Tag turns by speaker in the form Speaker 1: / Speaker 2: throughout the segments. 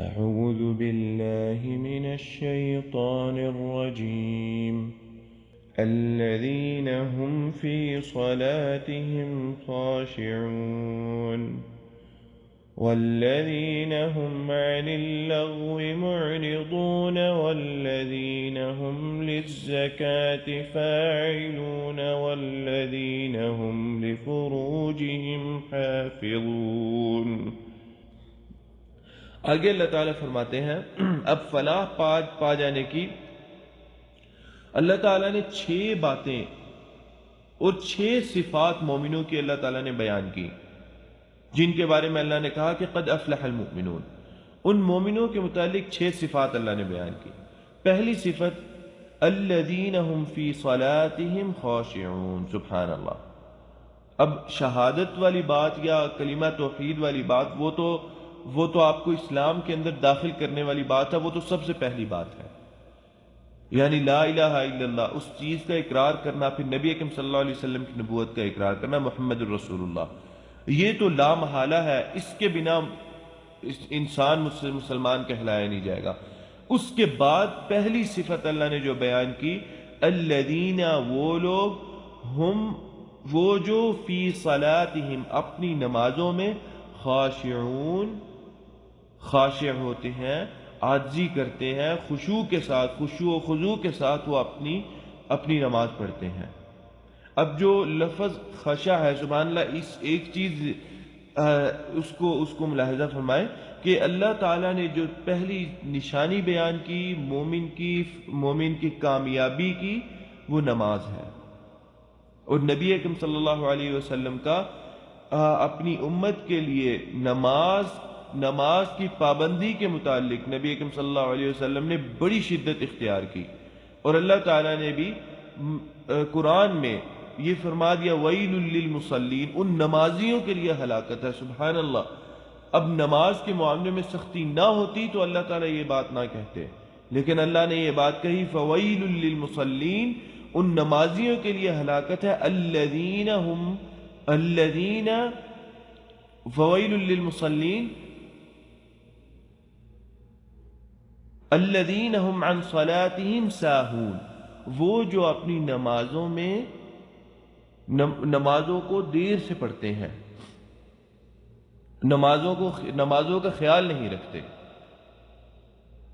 Speaker 1: أعوذ بالله من الشيطان الرجيم الذين هم في صلاتهم خاشعون والذين هم عن اللغو معرضون والذين هم للزكاة فاعلون والذين هم لفروجهم حافظون۔ آگے اللہ تعالیٰ فرماتے ہیں اب فلاح پا جانے کی اللہ تعالیٰ نے 6 باتیں اور 6 صفات مومنوں کی اللہ تعالیٰ نے بیان کی، جن کے بارے میں اللہ نے کہا کہ قد افلح المؤمنون۔ ان مومنوں کے متعلق 6 صفات اللہ نے بیان کی۔ پہلی صفت الذین هم فی صلاتهم خاشعون۔ سبحان اللہ۔ اب شہادت والی بات یا کلمہ توحید والی بات وہ تو آپ کو اسلام کے اندر داخل کرنے والی بات ہے، وہ تو سب سے پہلی بات ہے، یعنی لا الہ الا اللہ، اس چیز کا اقرار کرنا، پھر نبی اکرم صلی اللہ علیہ وسلم کی نبوت کا اقرار کرنا، محمد الرسول اللہ، یہ تو لا محالہ ہے، اس کے بنا انسان مسلمان کہلایا نہیں جائے گا۔ اس کے بعد پہلی صفت اللہ نے جو بیان کی، الذین، وہ لوگ، وہ جو فی صلاتہم، اپنی نمازوں میں، خاشعون، خاشع ہوتے ہیں، عاجزی کرتے ہیں، خشوع کے ساتھ، خشوع و خضوع کے ساتھ وہ اپنی نماز پڑھتے ہیں۔ اب جو لفظ خشع ہے، سبحان اللہ، اس ایک چیز اس کو ملاحظہ فرمائیں کہ اللہ تعالیٰ نے جو پہلی نشانی بیان کی مومن کی کامیابی کی، وہ نماز ہے۔ اور نبی اکرم صلی اللہ علیہ وسلم کا اپنی امت کے لیے نماز کی پابندی کے متعلق نبی اکرم صلی اللہ علیہ وسلم نے بڑی شدت اختیار کی، اور اللہ تعالیٰ نے بھی قرآن میں یہ فرما دیا ویل للمصلین، ان نمازیوں کے لیے ہلاکت ہے۔ سبحان اللہ۔ اب نماز کے معاملے میں سختی نہ ہوتی تو اللہ تعالیٰ یہ بات نہ کہتے، لیکن اللہ نے یہ بات کہی فویل للمصلین، ان نمازیوں کے لیے ہلاکت ہے، الذین فویل للمصلین الذین هم عن صلاتهم ساہون، وہ جو اپنی نمازوں کو دیر سے پڑھتے ہیں، نمازوں کا خیال نہیں رکھتے۔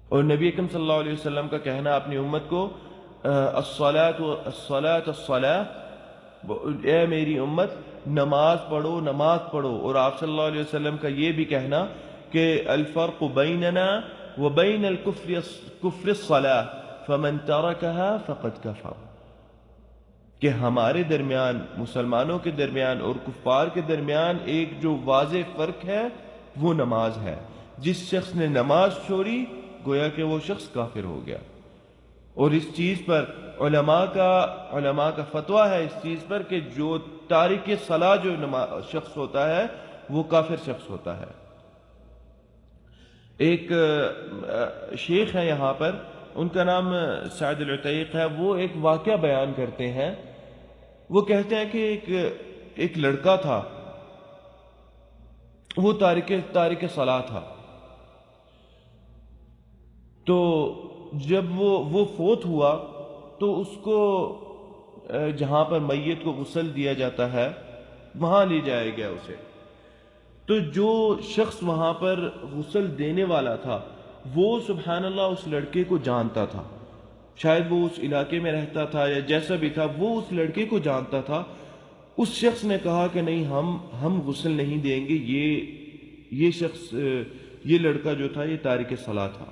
Speaker 1: اور نبی اکرم صلی اللہ علیہ وسلم کا کہنا اپنی امت کو الصلاة، اے میری امت نماز پڑھو، اور آپ صلی اللہ علیہ وسلم کا یہ بھی کہنا کہ الفرق بیننا وبین الکفر الصلاة فمن ترکها فقد کفر، کہ ہمارے درمیان، مسلمانوں کے درمیان اور کفار کے درمیان ایک جو واضح فرق ہے وہ نماز ہے، جس شخص نے نماز چھوڑی گویا کہ وہ شخص کافر ہو گیا۔ اور اس چیز پر علماء کا فتویٰ ہے اس چیز پر کہ جو تارک صلاح جو شخص ہوتا ہے وہ کافر شخص ہوتا ہے۔ ایک شیخ ہے یہاں پر، ان کا نام سعد العتیق ہے، وہ ایک واقعہ بیان کرتے ہیں۔ وہ کہتے ہیں کہ ایک لڑکا تھا، وہ تارک صلاح تھا، تو جب وہ فوت ہوا تو اس کو جہاں پر میت کو غسل دیا جاتا ہے وہاں لے جایا گیا اسے، تو جو شخص وہاں پر غسل دینے والا تھا وہ سبحان اللہ اس لڑکے کو جانتا تھا، شاید وہ اس علاقے میں رہتا تھا یا جیسا بھی تھا، وہ اس لڑکے کو جانتا تھا۔ اس شخص نے کہا کہ نہیں، ہم غسل نہیں دیں گے، یہ شخص، یہ لڑکا جو تھا یہ تارک صلاح تھا،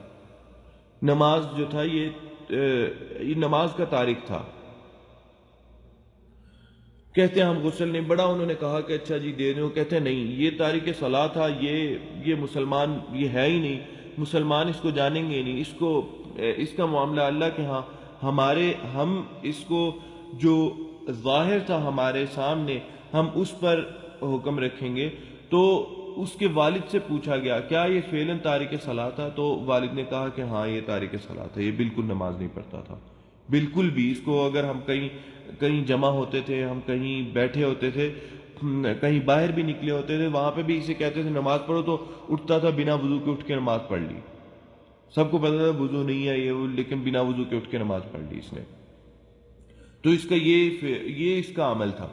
Speaker 1: نماز جو تھا یہ نماز کا تارک تھا، کہتے ہیں ہم غسل نہیں، بڑا انہوں نے کہا کہ اچھا جی دے دو، کہتے ہیں نہیں، یہ تارک صلاح تھا، یہ مسلمان یہ ہے ہی نہیں، مسلمان اس کو جانیں گے نہیں، اس کا معاملہ اللہ کے ہاں، ہم اس کو جو ظاہر تھا ہمارے سامنے ہم اس پر حکم رکھیں گے۔ تو اس کے والد سے پوچھا گیا کیا یہ فعلاً تارک صلاح تھا؟ تو والد نے کہا کہ ہاں یہ تارک صلاح تھا، یہ بالکل نماز نہیں پڑھتا تھا، بالکل بھی۔ اس کو اگر ہم کہیں جمع ہوتے تھے، ہم کہیں بیٹھے ہوتے تھے کہیں باہر بھی نکلے ہوتے تھے وہاں پہ بھی اسے کہتے تھے نماز پڑھو تو اٹھتا تھا بنا وضو کے اٹھ کے نماز پڑھ لی. سب کو پتا تھا وضو نہیں ہے یہ لیکن بنا وضو کے اٹھ کے نماز پڑھ لی اس نے. تو اس کا یہ اس کا عمل تھا.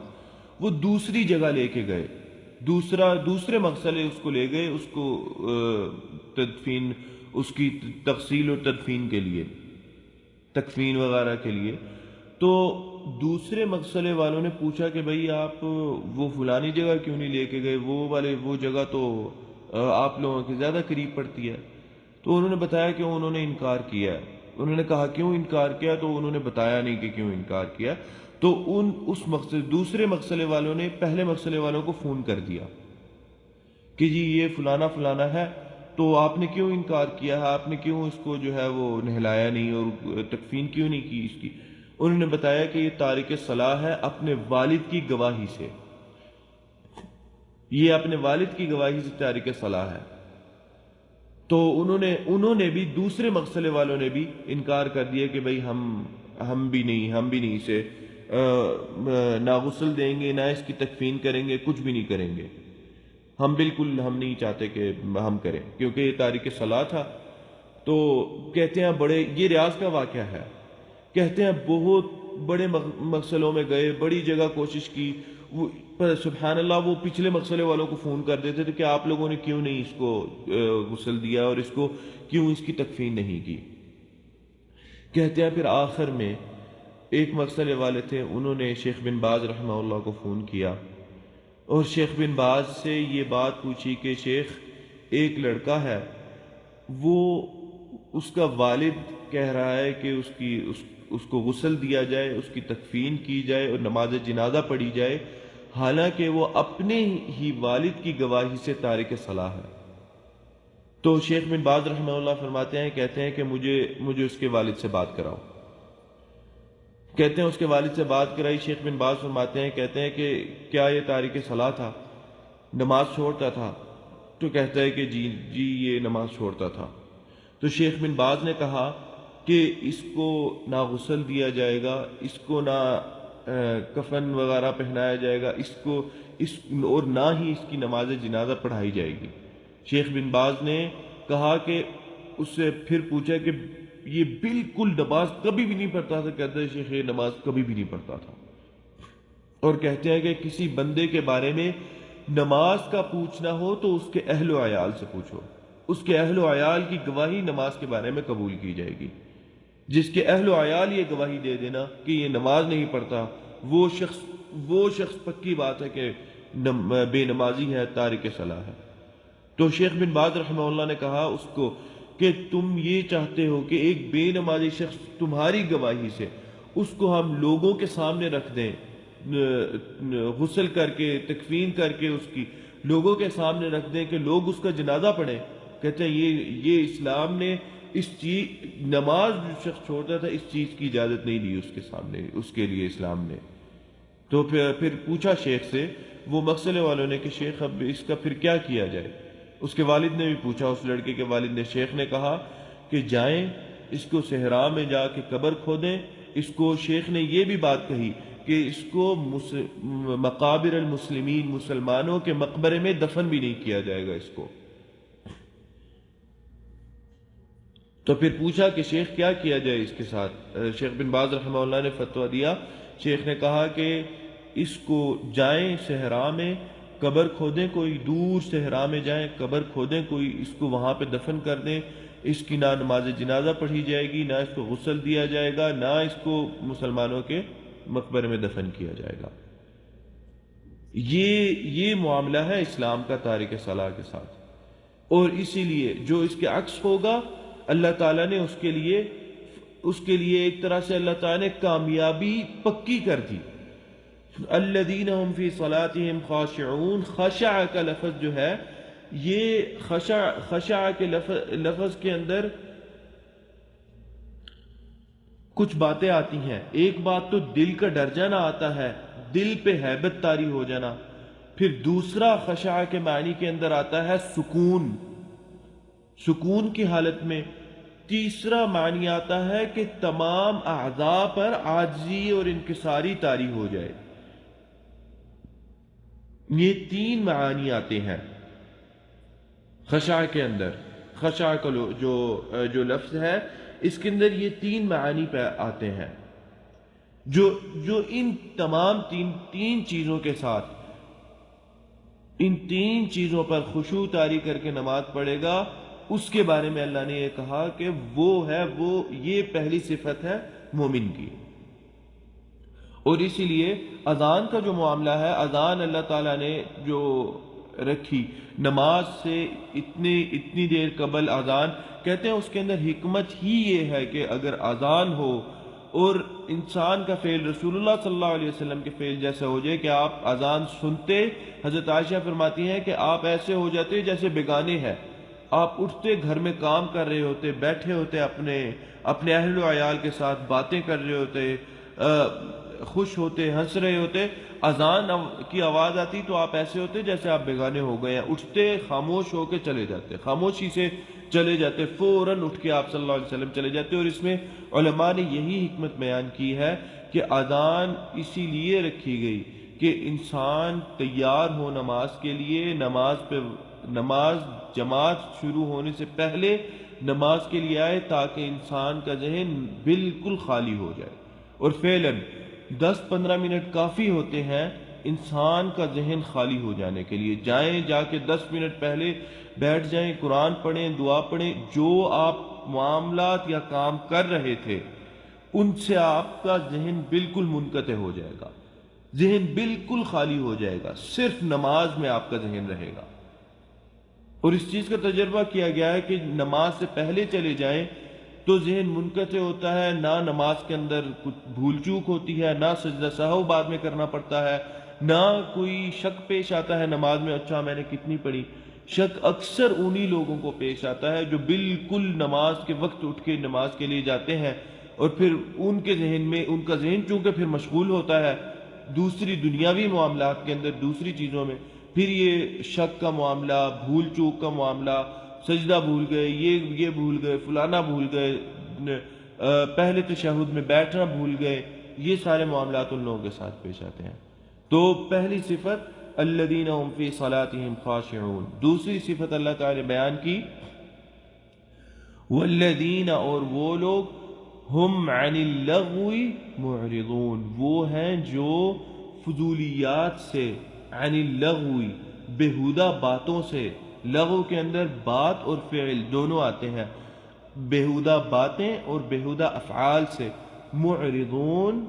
Speaker 1: وہ دوسری جگہ لے کے گئے, دوسرے مسئلے اس کو لے گئے, اس کو تدفین, اس کی تفصیل اور تدفین کے لیے, تکفین وغیرہ کے لیے. تو دوسرے مسئلے والوں نے پوچھا کہ بھئی آپ وہ فلانی جگہ کیوں نہیں لے کے گئے, وہ جگہ تو آپ لوگوں کے زیادہ قریب پڑتی ہے. تو انہوں نے بتایا کہ انہوں نے انکار کیا ہے. انہوں نے کہا کیوں انکار کیا, تو انہوں نے بتایا نہیں کہ کیوں انکار کیا. تو دوسرے مسئلے والوں نے پہلے مسئلے والوں کو فون کر دیا کہ جی یہ فلانا فلانا ہے, تو آپ نے کیوں انکار کیا ہے, آپ نے کیوں اس کو جو ہے وہ نہلایا نہیں اور تکفین کیوں نہیں کی اس کی. انہوں نے بتایا کہ یہ تارک صلاح ہے اپنے والد کی گواہی سے, یہ اپنے والد کی گواہی سے تارک صلاح ہے. تو انہوں نے بھی, دوسرے مسئلے والوں نے بھی انکار کر دیا کہ بھئی ہم بھی نہیں اسے نہ غسل دیں گے, نہ اس کی تکفین کریں گے, کچھ بھی نہیں کریں گے. ہم نہیں چاہتے کہ ہم کریں کیونکہ یہ تارک صلاح تھا. تو کہتے ہیں یہ ریاض کا واقعہ ہے, کہتے ہیں بہت بڑے مسئلوں میں گئے, بڑی جگہ کوشش کی, پر سبحان اللہ وہ پچھلے مسئلے والوں کو فون کر دیتے تھے کہ آپ لوگوں نے کیوں نہیں اس کو غسل دیا اور اس کو کیوں اس کی تکفین نہیں کی. کہتے ہیں پھر آخر میں ایک مسئلے والے تھے, انہوں نے شیخ بن باز رحمہ اللہ کو فون کیا اور شیخ بن باز سے یہ بات پوچھی کہ شیخ ایک لڑکا ہے, وہ اس کا والد کہہ رہا ہے کہ اس کو غسل دیا جائے, اس کی تکفین کی جائے اور نماز جنازہ پڑھی جائے, حالانکہ وہ اپنے ہی والد کی گواہی سے تارک صلاح ہے. تو شیخ بن باز رحمہ اللہ فرماتے ہیں, کہتے ہیں کہ مجھے اس کے والد سے بات کراؤ. کہتے ہیں اس کے والد سے بات کرائی. شیخ بن باز فرماتے ہیں, کہتے ہیں کہ کیا یہ تارک صلاح تھا, نماز چھوڑتا تھا؟ تو کہتا ہے کہ جی یہ نماز چھوڑتا تھا. تو شیخ بن باز نے کہا کہ اس کو نہ غسل دیا جائے گا, اس کو نہ کفن وغیرہ پہنایا جائے گا, اور نہ ہی اس کی نماز جنازہ پڑھائی جائے گی. شیخ بن باز نے کہا کہ اس سے پھر پوچھا کہ یہ بالکل نماز کبھی بھی نہیں پڑھتا تھا. کہتے ہیں شیخ یہ نماز کبھی بھی نہیں پڑھتا تھا. اور کہتے ہیں کہ کسی بندے کے بارے میں نماز کا پوچھنا ہو تو اس کے اہل و عیال سے پوچھو, اس کے اہل و عیال کی گواہی نماز کے بارے میں قبول کی جائے گی. جس کے اہل و عیال یہ گواہی دے دینا کہ یہ نماز نہیں پڑھتا, وہ شخص پکی بات ہے کہ بے نمازی ہے, تارک صلاح ہے. تو شیخ بن باز رحمہ اللہ نے کہا اس کو کہ تم یہ چاہتے ہو کہ ایک بے نمازی شخص تمہاری گواہی سے اس کو ہم لوگوں کے سامنے رکھ دیں, غسل کر کے تکفین کر کے اس کی لوگوں کے سامنے رکھ دیں کہ لوگ اس کا جنازہ پڑھیں. کہتے ہیں یہ اسلام نے اس چیز, نماز جو شخص چھوڑتا تھا اس چیز کی اجازت نہیں دی اس کے سامنے, اس کے لیے اسلام نے. تو پھر پوچھا شیخ سے وہ مسئلے والوں نے کہ شیخ اب اس کا پھر کیا کیا جائے. اس کے والد نے بھی پوچھا, اس لڑکے کے والد نے. شیخ نے کہا کہ جائیں اس کو صحرا میں جا کے قبر کھودیں. اس کو شیخ نے یہ بھی بات کہی کہ اس کو مقابر المسلمین, مسلمانوں کے مقبرے میں دفن بھی نہیں کیا جائے گا اس کو. تو پھر پوچھا کہ شیخ کیا کیا جائے اس کے ساتھ. شیخ بن باز رحمہ اللہ نے فتویٰ دیا. شیخ نے کہا کہ اس کو جائیں صحرا میں قبر کھودیں, کوئی دور صحرا میں جائیں قبر کھودیں, کوئی اس کو وہاں پہ دفن کر دیں. اس کی نہ نماز جنازہ پڑھی جائے گی, نہ اس کو غسل دیا جائے گا, نہ اس کو مسلمانوں کے مقبرے میں دفن کیا جائے گا. یہ معاملہ ہے اسلام کا تارک صلاح کے ساتھ. اور اسی لیے جو اس کے عکس ہوگا اللہ تعالیٰ نے اس کے لیے ایک طرح سے اللہ تعالیٰ نے کامیابی پکی کر دی. الذین هم فی صلاتهم خاشعون, خشع کا لفظ جو ہے یہ خشع کے لفظ کے اندر کچھ باتیں آتی ہیں. ایک بات تو دل کا ڈر جانا آتا ہے, دل پہ ہیبت طاری ہو جانا. پھر دوسرا خشع کے معنی کے اندر آتا ہے سکون کی حالت میں. تیسرا معنی آتا ہے کہ تمام اعضاء پر عاجزی اور انکساری طاری ہو جائے. یہ تین معانی آتے ہیں خشع کے اندر. خشع کا جو لفظ ہے اس کے اندر یہ تین معانی پہ آتے ہیں جو ان تمام تین چیزوں کے ساتھ، ان تین چیزوں پر خشوع طاری کر کے نماز پڑھے گا، اس کے بارے میں اللہ نے یہ کہا کہ وہ یہ پہلی صفت ہے مومن کی. اور اسی لیے اذان کا جو معاملہ ہے، اذان اللہ تعالیٰ نے جو رکھی نماز سے اتنی دیر قبل اذان، کہتے ہیں اس کے اندر حکمت ہی یہ ہے کہ اگر اذان ہو اور انسان کا فعل رسول اللہ صلی اللہ علیہ وسلم کے فعل جیسا ہو جائے کہ آپ اذان سنتے، حضرت عائشہ فرماتی ہیں کہ آپ ایسے ہو جاتے جیسے بیگانے ہیں. آپ اٹھتے، گھر میں کام کر رہے ہوتے، بیٹھے ہوتے، اپنے اہل و عیال کے ساتھ باتیں کر رہے ہوتے، خوش ہوتے، ہنس رہے ہوتے، اذان کی آواز آتی تو آپ ایسے ہوتے جیسے آپ بیگانے ہو گئے ہیں. اٹھتے، خاموش ہو کے چلے جاتے، خاموشی سے چلے جاتے، فوراً اٹھ کے آپ صلی اللہ علیہ وسلم چلے جاتے. اور اس میں علماء نے یہی حکمت بیان کی ہے کہ اذان اسی لیے رکھی گئی کہ انسان تیار ہو نماز کے لیے، نماز جماعت شروع ہونے سے پہلے نماز کے لیے آئے تاکہ انسان کا ذہن بالکل خالی ہو جائے. اور فعلاً 10-15 منٹ کافی ہوتے ہیں انسان کا ذہن خالی ہو جانے کے لیے. جا کے 10 منٹ پہلے بیٹھ جائیں، قرآن پڑھیں، دعا پڑھیں، جو آپ معاملات یا کام کر رہے تھے ان سے آپ کا ذہن بالکل منقطع ہو جائے گا، ذہن بالکل خالی ہو جائے گا، صرف نماز میں آپ کا ذہن رہے گا. اور اس چیز کا تجربہ کیا گیا ہے کہ نماز سے پہلے چلے جائیں تو ذہن منقطع ہوتا ہے، نہ نماز کے اندر کچھ بھول چوک ہوتی ہے، نہ سجدہ سہو بعد میں کرنا پڑتا ہے، نہ کوئی شک پیش آتا ہے نماز میں اچھا میں نے کتنی پڑھی. شک اکثر انہی لوگوں کو پیش آتا ہے جو بالکل نماز کے وقت اٹھ کے نماز کے لیے جاتے ہیں اور پھر ان کا ذہن چونکہ پھر مشغول ہوتا ہے دوسری دنیاوی معاملات کے اندر، دوسری چیزوں میں، پھر یہ شک کا معاملہ، بھول چوک کا معاملہ، سجدہ بھول گئے، یہ بھول گئے، فلانا بھول گئے، پہلے تشہد میں بیٹھنا بھول گئے، یہ سارے معاملات ان لوگوں کے ساتھ پیش آتے ہیں. تو پہلی صفت الذین هم فی صلاتهم خاشعون. دوسری صفت اللہ تعالی نے بیان کی والذین، اور وہ لوگ ہم عن اللغو معرضون، وہ ہیں جو فضولیات سے، عن اللغو بےہودہ باتوں سے، لغو کے اندر بات اور فعل دونوں آتے ہیں، بےہودہ باتیں اور بےہودہ افعال سے، معرضون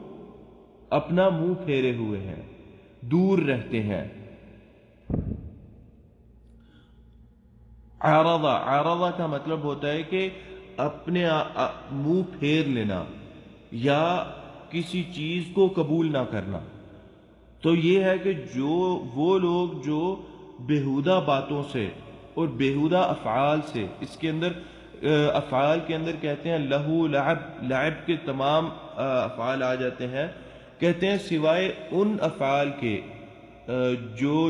Speaker 1: اپنا منہ پھیرے ہوئے ہیں، دور رہتے ہیں. عارضہ کا مطلب ہوتا ہے کہ اپنے منہ پھیر لینا یا کسی چیز کو قبول نہ کرنا. تو یہ ہے کہ وہ لوگ جو بےہودہ باتوں سے اور بےہودہ افعال سے، اس کے اندر افعال کے اندر کہتے ہیں لہو، لعب کے تمام افعال آ جاتے ہیں، کہتے ہیں سوائے ان افعال کے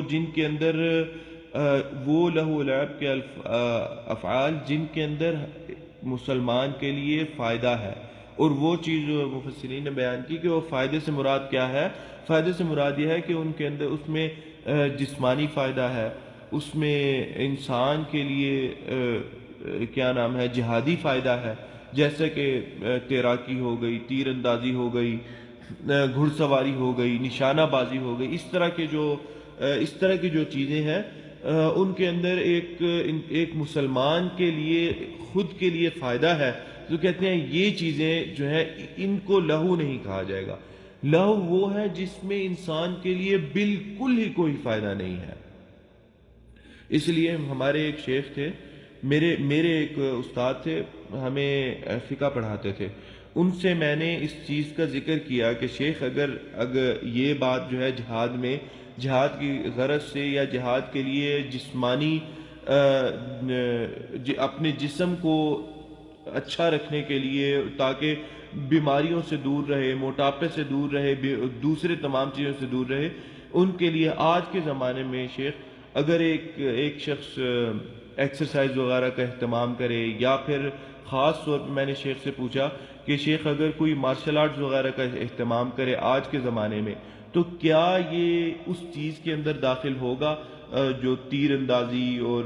Speaker 1: جن کے اندر وہ لہو لعب کے افعال جن کے اندر مسلمان کے لیے فائدہ ہے. اور وہ چیز جو مفسرین نے بیان کی کہ وہ فائدے سے مراد کیا ہے، فائدے سے مراد یہ ہے کہ ان کے اندر اس میں جسمانی فائدہ ہے، اس میں انسان کے لیے کیا نام ہے جہادی فائدہ ہے، جیسے کہ تیراکی ہو گئی، تیر اندازی ہو گئی، گھڑ سواری ہو گئی، نشانہ بازی ہو گئی، اس طرح کی جو چیزیں ہیں ان کے اندر ایک مسلمان کے لیے خود کے لیے فائدہ ہے. تو کہتے ہیں یہ چیزیں جو ہیں ان کو لہو نہیں کہا جائے گا. لہو وہ ہے جس میں انسان کے لیے بالکل ہی کوئی فائدہ نہیں ہے. اس لیے ہمارے ایک شیخ تھے، میرے ایک استاد تھے، ہمیں فقہ پڑھاتے تھے، ان سے میں نے اس چیز کا ذکر کیا کہ شیخ اگر یہ بات جو ہے جہاد کی غرض سے یا جہاد کے لیے جسمانی اپنے جسم کو اچھا رکھنے کے لیے تاکہ بیماریوں سے دور رہے، موٹاپے سے دور رہے، دوسرے تمام چیزوں سے دور رہے، ان کے لیے آج کے زمانے میں شیخ اگر ایک شخص ایکسرسائز وغیرہ کا اہتمام کرے، یا پھر خاص طور پہ میں نے شیخ سے پوچھا کہ شیخ اگر کوئی مارشل آرٹس وغیرہ کا اہتمام کرے آج کے زمانے میں تو کیا یہ اس چیز کے اندر داخل ہوگا جو تیر اندازی اور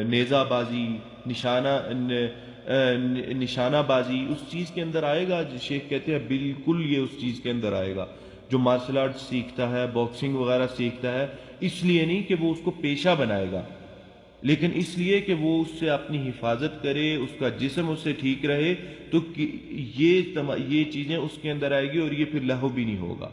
Speaker 1: نیزہ بازی، نشانہ بازی اس چیز کے اندر آئے گا؟ شیخ کہتے ہیں بالکل یہ اس چیز کے اندر آئے گا۔ جو مارشل آرٹ سیکھتا ہے، باکسنگ وغیرہ سیکھتا ہے، اس لیے نہیں کہ وہ اس کو پیشہ بنائے گا، لیکن اس لیے کہ وہ اس سے اپنی حفاظت کرے، اس کا جسم اس سے ٹھیک رہے، تو یہ چیزیں اس کے اندر آئے گی، اور یہ پھر لہو بھی نہیں ہوگا۔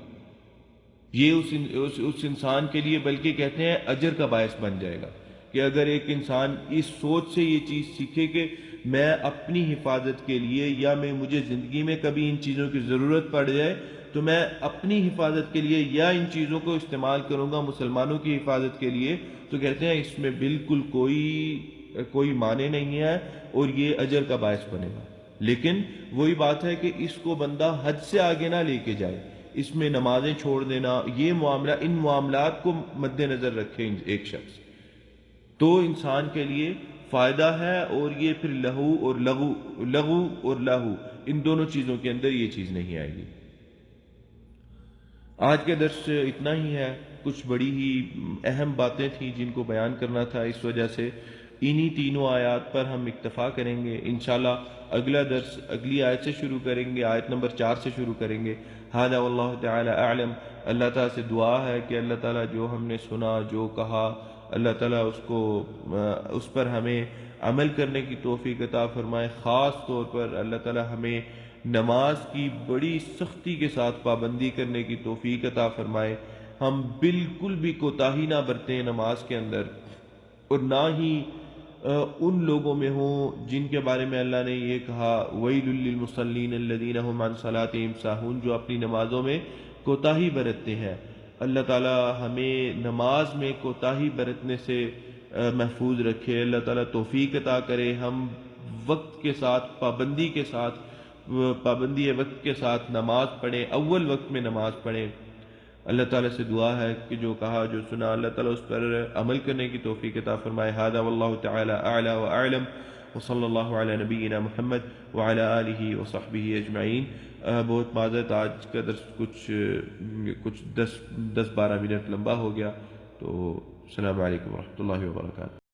Speaker 1: یہ اس انسان کے لیے بلکہ کہتے ہیں اجر کا باعث بن جائے گا، کہ اگر ایک انسان اس سوچ سے یہ چیز سیکھے کہ میں اپنی حفاظت کے لیے، یا مجھے زندگی میں کبھی ان چیزوں کی ضرورت پڑ جائے تو میں اپنی حفاظت کے لیے یا ان چیزوں کو استعمال کروں گا مسلمانوں کی حفاظت کے لیے، تو کہتے ہیں اس میں بالکل کوئی معنی نہیں ہے، اور یہ اجر کا باعث بنے گا۔ لیکن وہی بات ہے کہ اس کو بندہ حد سے آگے نہ لے کے جائے، اس میں نمازیں چھوڑ دینا، یہ معاملہ، ان معاملات کو مد نظر رکھے ایک شخص، تو انسان کے لیے فائدہ ہے، اور یہ پھر لہو اور لہو ان دونوں چیزوں کے اندر یہ چیز نہیں آئے گی۔ آج کے درس اتنا ہی ہے، کچھ بڑی ہی اہم باتیں تھیں جن کو بیان کرنا تھا، اس وجہ سے انہی تینوں آیات پر ہم اکتفا کریں گے۔ انشاءاللہ اگلا درس اگلی آیت سے شروع کریں گے، آیت نمبر 4 سے شروع کریں گے۔ ھذا واللہ تعالی اعلم۔ اللہ تعالیٰ سے دعا ہے کہ اللہ تعالیٰ جو ہم نے سنا، جو کہا، اللہ تعالیٰ اس پر ہمیں عمل کرنے کی توفیق عطا فرمائے۔ خاص طور پر اللہ تعالیٰ ہمیں نماز کی بڑی سختی کے ساتھ پابندی کرنے کی توفیق عطا فرمائے۔ ہم بالکل بھی کوتاہی نہ برتیں نماز کے اندر، اور نہ ہی ان لوگوں میں ہوں جن کے بارے میں اللہ نے یہ کہا وَيْلٌ لِّلْمُصَلِّينَ الَّذِينَ هُمْ عَنْ صَلَاتِهِمْ سَاهُونَ، جو اپنی نمازوں میں کوتاہی برتتے ہیں۔ اللہ تعالیٰ ہمیں نماز میں کوتاہی برتنے سے محفوظ رکھے، اللہ تعالیٰ توفیق عطا کرے، ہم وقت کے ساتھ پابندی وقت کے ساتھ نماز پڑھیں، اول وقت میں نماز پڑھیں۔ اللہ تعالیٰ سے دعا ہے کہ جو کہا جو سنا اللہ تعالیٰ اس پر عمل کرنے کی توفیق عطا فرمائے۔ ھذا واللہ تعالی اعلی واعلم، وصلی اللہ علی نبینا محمد وعلی آلہ وصحبہ اجمعین۔ بہت معذرت، آج کا درس کچھ 10-12 منٹ لمبا ہو گیا، تو السلام علیکم ورحمۃ اللہ وبرکاتہ۔